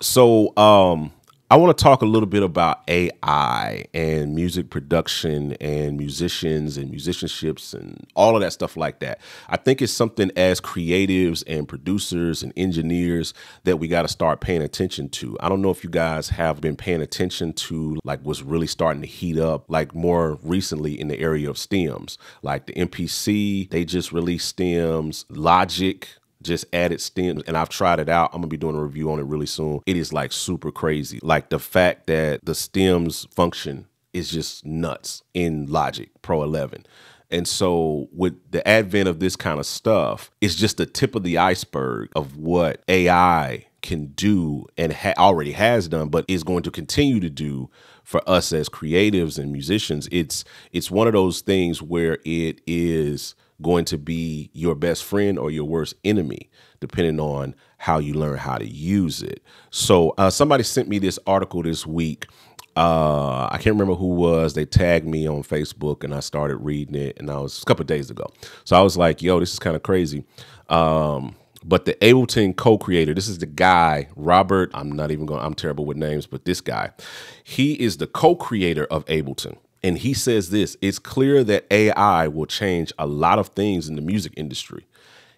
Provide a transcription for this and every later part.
So I want to talk a little bit about AI and music production and musicians and musicianships and all of that stuff like that. I think it's something as creatives and producers and engineers that we got to start paying attention to. I don't know if you guys have been paying attention to like what's really starting to heat up like more recently in the area of stems, like the MPC, they just released stems, Logic just added stems, and I've tried it out. I'm gonna be doing a review on it really soon. It is like super crazy. Like the fact that the stems function is just nuts in Logic Pro 11. And so with the advent of this kind of stuff, it's just the tip of the iceberg of what AI can do and already has done, but is going to continue to do for us as creatives and musicians. It's one of those things where it is going to be your best friend or your worst enemy, depending on how you learn how to use it. So somebody sent me this article this week. I can't remember who was. They tagged me on Facebook, and I started reading it, and I was a couple of days ago. So I was like, yo, this is kind of crazy. But the Ableton co-creator, this is the guy, Robert, I'm terrible with names, but this guy, he is the co-creator of Ableton. And he says this: it's clear that AI will change a lot of things in the music industry.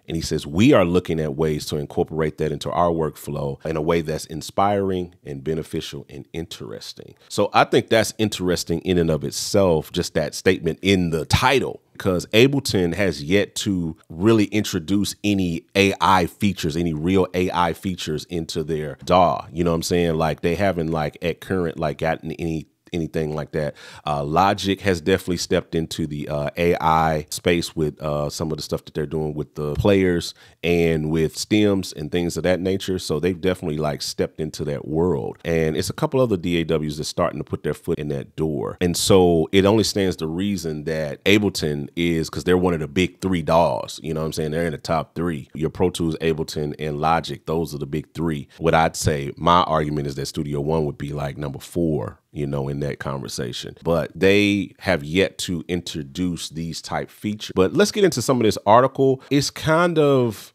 And he says, we are looking at ways to incorporate that into our workflow in a way that's inspiring and beneficial and interesting. So I think that's interesting in and of itself, just that statement in the title, because Ableton has yet to really introduce any AI features, any real AI features into their DAW. You know what I'm saying? Like they haven't like at current like gotten anything like that. Logic has definitely stepped into the AI space with some of the stuff that they're doing with the players and with stems and things of that nature. So they've definitely like stepped into that world. And it's a couple other DAWs that's starting to put their foot in that door. And so it only stands to reason that Ableton is, because they're one of the big three DAWs, you know what I'm saying? They're in the top three. Your Pro Tools, Ableton, and Logic, those are the big three. What I'd say, my argument is that Studio One would be like number 4, you know, in that conversation. But they have yet to introduce these type features. But let's get into some of this article. It's kind of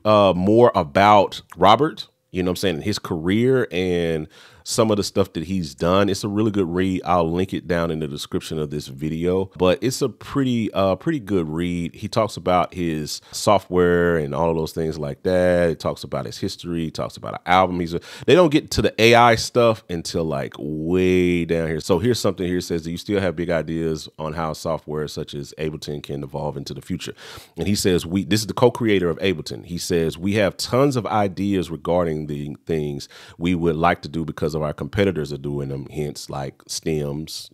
more about Robert, you know what I'm saying, his career and some of the stuff that he's done. It's a really good read. I'll link it down in the description of this video, but it's a pretty good read. He talks about his software and all of those things like that. He talks about his history. He talks about an album. They don't get to the AI stuff until like way down here. So here's something here. It says, do you still have big ideas on how software such as Ableton can evolve into the future? And he says, this is the co-creator of Ableton. He says, we have tons of ideas regarding the things we would like to do because of our competitors are doing them, hence like stems,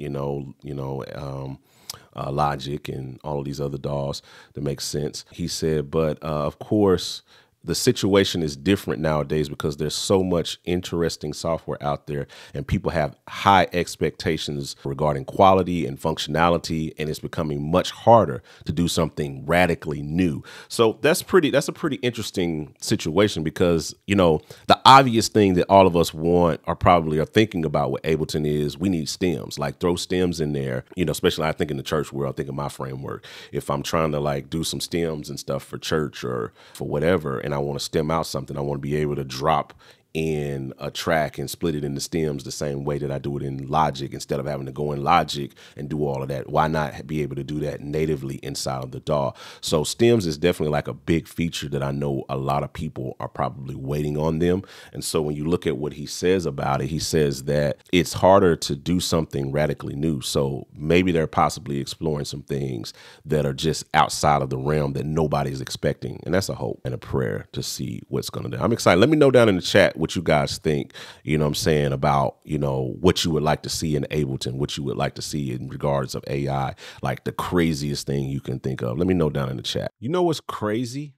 Logic and all of these other DAWs. That makes sense. He said, but of course, the situation is different nowadays because there's so much interesting software out there and people have high expectations regarding quality and functionality, and it's becoming much harder to do something radically new. So that's a pretty interesting situation because, you know, the obvious thing that all of us want or probably are thinking about with Ableton is we need stems, like throw stems in there, you know, especially I think in the church world, I think in my framework, if I'm trying to like do some stems and stuff for church or for whatever, and I want to stem out something, I want to be able to drop in a track and split it into stems the same way that I do it in Logic instead of having to go in Logic and do all of that. Why not be able to do that natively inside of the DAW? So stems is definitely like a big feature that I know a lot of people are probably waiting on them. And so when you look at what he says about it, he says that it's harder to do something radically new. So maybe they're possibly exploring some things that are just outside of the realm that nobody's expecting. And that's a hope and a prayer to see what's going to do. I'm excited. Let me know down in the chat what you guys think, you know what I'm saying, about, you know, what you would like to see in Ableton, what you would like to see in regards of AI, like the craziest thing you can think of. Let me know down in the chat. You know what's crazy?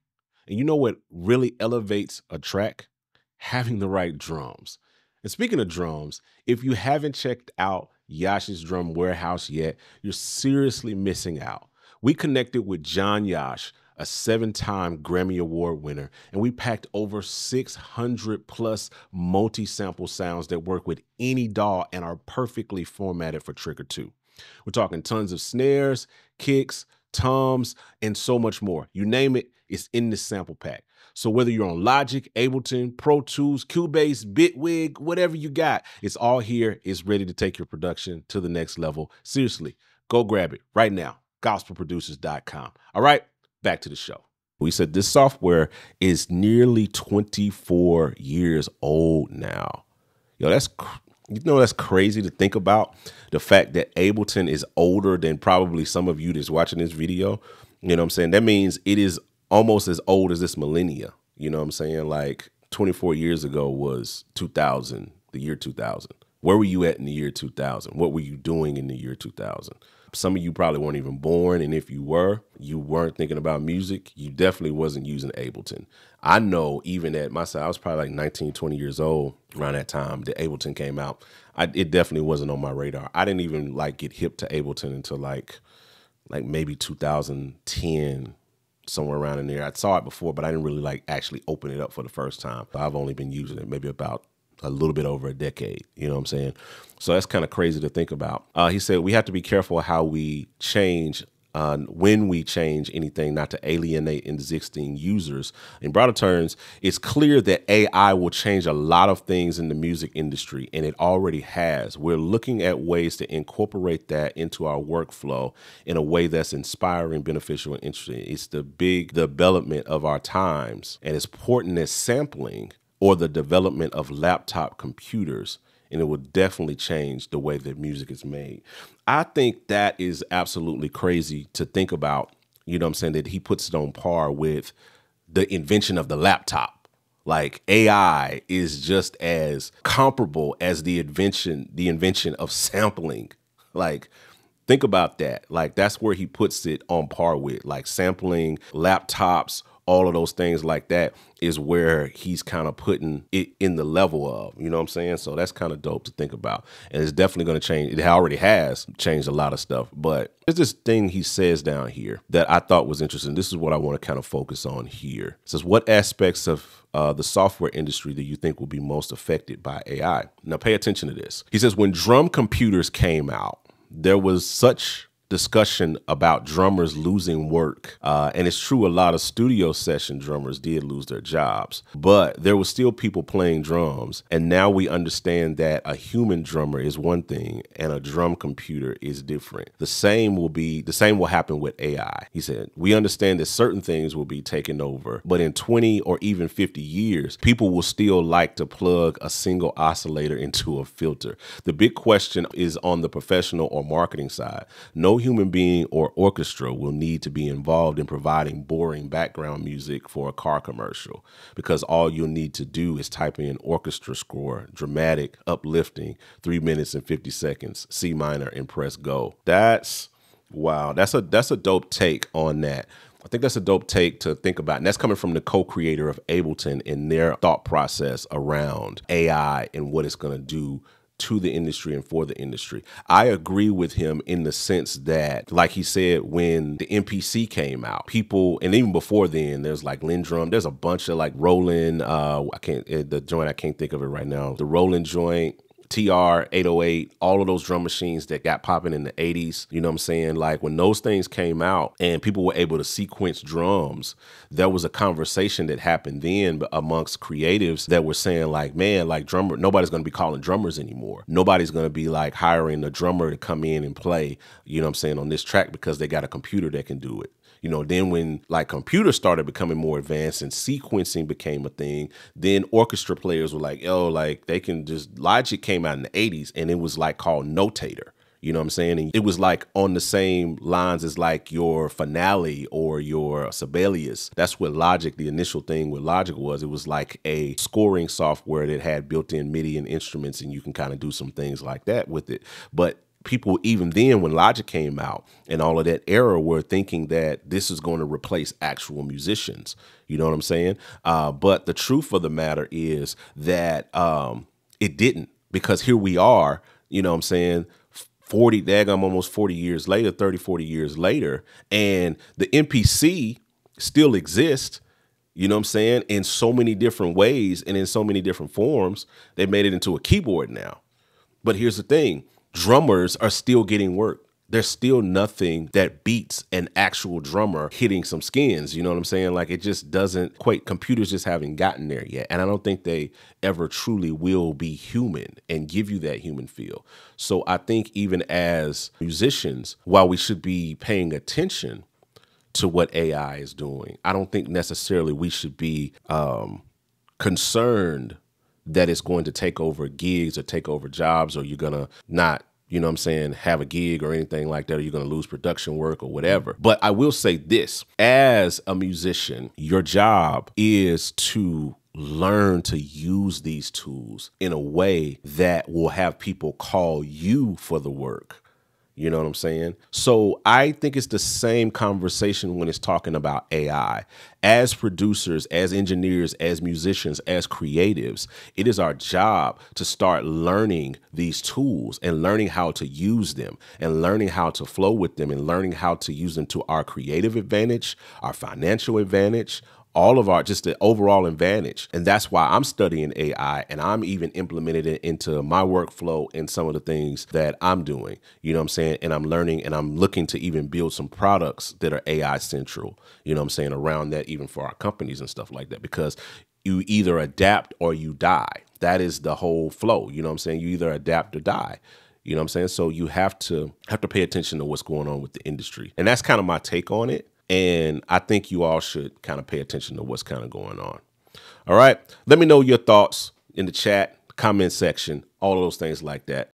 And you know what really elevates a track? Having the right drums. And speaking of drums, if you haven't checked out Yosh's Drum Warehouse yet, you're seriously missing out. We connected with John Yosh, a 7-time Grammy Award winner, and we packed over 600 plus multi-sample sounds that work with any DAW and are perfectly formatted for Trigger 2. We're talking tons of snares, kicks, toms, and so much more. You name it, it's in this sample pack. So whether you're on Logic, Ableton, Pro Tools, Cubase, Bitwig, whatever you got, it's all here. It's ready to take your production to the next level. Seriously, go grab it right now. gospelproducers.com. All right, back to the show. We said this software is nearly 24 years old now. Yo, that's crazy to think about. The fact that Ableton is older than probably some of you that's watching this video. You know what I'm saying? That means it is almost as old as this millennia. You know what I'm saying? Like 24 years ago was 2000, the year 2000. Where were you at in the year 2000? What were you doing in the year 2000? Some of you probably weren't even born. And if you were, you weren't thinking about music. You definitely wasn't using Ableton. I know even at my side, I was probably like 19, 20 years old around that time that Ableton came out. It definitely wasn't on my radar. I didn't even like get hip to Ableton until like maybe 2010, somewhere around in there. I saw it before, but I didn't really like actually open it up for the first time. I've only been using it maybe about a little bit over a decade. You know what I'm saying? So that's kind of crazy to think about. He said we have to be careful how we change, when we change anything, not to alienate existing users. In broader terms, it's clear that AI will change a lot of things in the music industry, and it already has. We're looking at ways to incorporate that into our workflow in a way that's inspiring, beneficial, and interesting. It's the big development of our times, and as important as sampling or the development of laptop computers, and it will definitely change the way that music is made. I think that is absolutely crazy to think about, you know what I'm saying, that he puts it on par with the invention of the laptop. Like AI is just as comparable as the invention of sampling. Like, think about that. Like, that's where he puts it on par with, like sampling, laptops, all of those things like that is where he's kind of putting it in the level of, you know what I'm saying? So that's kind of dope to think about. And it's definitely going to change. It already has changed a lot of stuff, but there's this thing he says down here that I thought was interesting. This is what I want to kind of focus on here. It says, what aspects of the software industry do you think will be most affected by AI? Now pay attention to this. He says, when drum computers came out, there was such discussion about drummers losing work. And it's true, a lot of studio session drummers did lose their jobs, but there were still people playing drums. And now we understand that a human drummer is one thing and a drum computer is different. The same will happen with AI. He said, we understand that certain things will be taken over, but in 20 or even 50 years, people will still like to plug a single oscillator into a filter. The big question is on the professional or marketing side. No human being or orchestra will need to be involved in providing boring background music for a car commercial, because all you'll need to do is type in orchestra score, dramatic, uplifting, 3 minutes and 50 seconds, C minor, and press go. Wow. That's a dope take on that. I think that's a dope take to think about. And that's coming from the co-creator of Ableton and their thought process around AI and what it's going to do to the industry and for the industry. I agree with him in the sense that, like he said, when the MPC came out, people, and even before then, there's like Lindrum, there's a bunch of like Roland, the joint, I can't think of it right now, the Roland joint, TR 808, all of those drum machines that got popping in the 80s, you know what I'm saying? Like when those things came out and people were able to sequence drums, there was a conversation that happened then amongst creatives that were saying like, man, like drummer, nobody's going to be calling drummers anymore. Nobody's going to be like hiring a drummer to come in and play, you know what I'm saying, on this track because they got a computer that can do it. You know, then when like computers started becoming more advanced and sequencing became a thing, then orchestra players were like, yo, like they can just, Logic came out in the 80s and it was like called Notator. You know what I'm saying? And it was like on the same lines as like your Finale or your Sibelius. That's what Logic, the initial thing with Logic was. It was like a scoring software that had built-in MIDI and instruments, and you can kind of do some things like that with it. But people, even then, when Logic came out and all of that era, were thinking that this is going to replace actual musicians. You know what I'm saying? But the truth of the matter is that it didn't, because here we are, you know what I'm saying, almost 40 years later, 30, 40 years later, and the MPC still exists, you know what I'm saying, in so many different ways and in so many different forms. They made it into a keyboard now. But here's the thing. Drummers are still getting work. there's still nothing that beats an actual drummer hitting some skins. You know what I'm saying? Like, it just doesn't quite, computers just haven't gotten there yet. And I don't think they ever truly will be human and give you that human feel. So I think even as musicians, while we should be paying attention to what AI is doing, I don't think necessarily we should be concerned that it's going to take over gigs or take over jobs, or you're going to not, you know what I'm saying, have a gig or anything like that, or you're going to lose production work or whatever. But I will say this, as a musician, your job is to learn to use these tools in a way that will have people call you for the work. You know what I'm saying? So I think it's the same conversation when it's talking about AI. As producers, as engineers, as musicians, as creatives, it is our job to start learning these tools and learning how to use them and learning how to flow with them and learning how to use them to our creative advantage, our financial advantage, all of our, just the overall advantage. And that's why I'm studying AI, and I'm even implementing it into my workflow and some of the things that I'm doing, you know what I'm saying? And I'm learning, and I'm looking to even build some products that are AI central, you know what I'm saying, around that, even for our companies and stuff like that, because you either adapt or you die. That is the whole flow. You know what I'm saying? You either adapt or die. You know what I'm saying? So you have to pay attention to what's going on with the industry. And that's kind of my take on it. And I think you all should kind of pay attention to what's kind of going on. All right. Let me know your thoughts in the chat, comment section, all of those things like that.